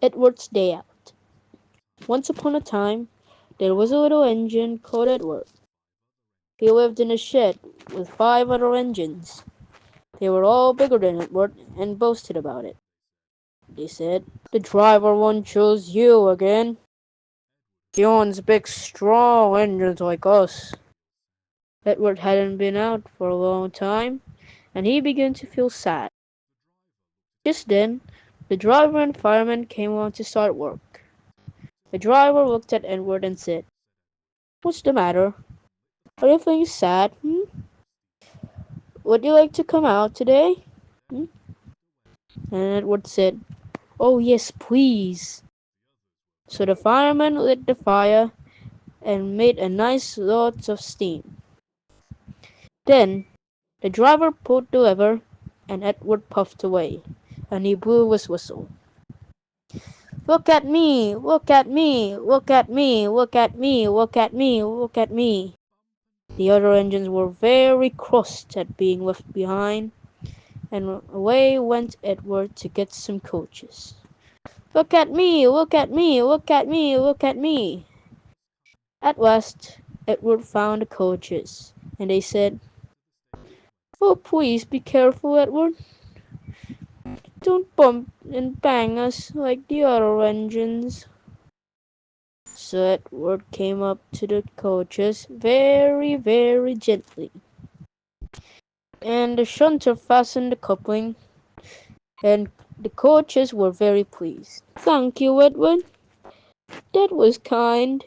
Edward's Day Out. Once upon a time, there was a little engine called Edward. He lived in a shed with 5 other engines. They were all bigger than Edward and boasted about it. They said, "The driver won't choose you again. He owns big, strong engines like us." Edward hadn't been out for a long time, and he began to feel sad. Just then, the driver and fireman came on to start work. The driver looked at Edward and said, "What's the matter? Are you feeling sad? Would you like to come out today?" Hmm? And Edward said, "Oh yes, please." So the fireman lit the fire and made a nice lot of steam. Then the driver pulled the lever, and Edward puffed away, and he blew his whistle. "Look at me! Look at me! Look at me! Look at me! Look at me! Look at me!" The other engines were very cross at being left behind, and away went Edward to get some coaches. "Look at me! Look at me! Look at me! Look at me!" At last Edward found the coaches, and they said, "Oh, please be careful, Edward. Don't bump and bang us like the other engines." So Edward came up to the coaches very, very gently, and the shunter fastened the coupling, and the coaches were very pleased. "Thank you, Edward. That was kind.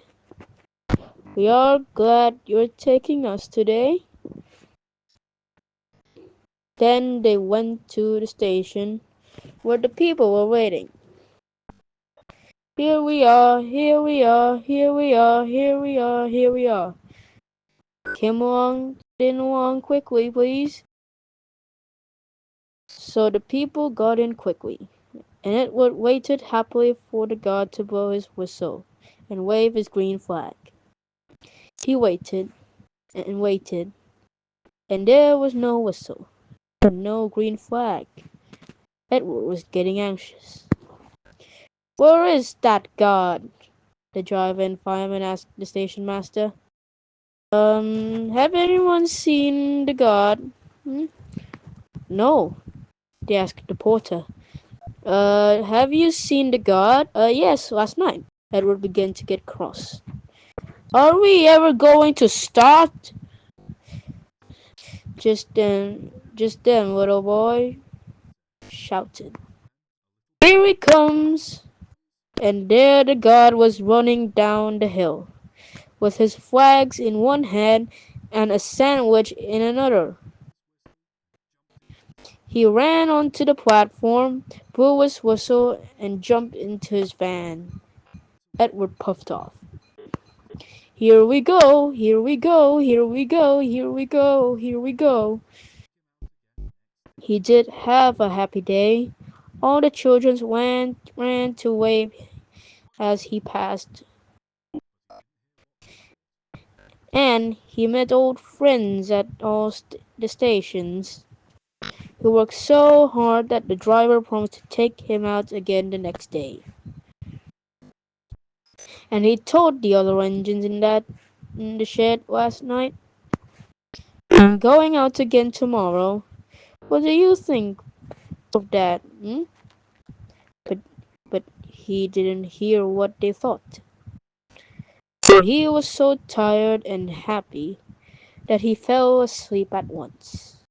We are glad you're taking us today." Then they went to the station where the people were waiting. "Here we are, here we are, here we are, here we are, here we are. Get in along quickly, please." So the people got in quickly, and Edward waited happily for the guard to blow his whistle and wave his green flag. He waited and waited, and there was no whistle and no green flag. Edward was getting anxious. "Where is that guard?" the driver and fireman asked the station master. Have anyone seen the guard?" "Hmm? No," they asked the porter. Have you seen the guard?" Yes, last night." Edward began to get cross. "Are we ever going to start?" Just then, little boy shouted, "Here he comes!" And there the guard was running down the hill, with his flags in one hand and a sandwich in another. He ran onto the platform, blew his whistle, and jumped into his van. Edward puffed off. "Here we go, here we go, here we go, here we go, here we go." He did have a happy day. All the children ran to wave as he passed, and he met old friends at all the stations. He worked so hard that the driver promised to take him out again the next day. And he told the other engines in the shed last night, "I'm going out again tomorrow. What do you think of that?" But but he didn't hear what they thought, for he was so tired and happy that he fell asleep at once.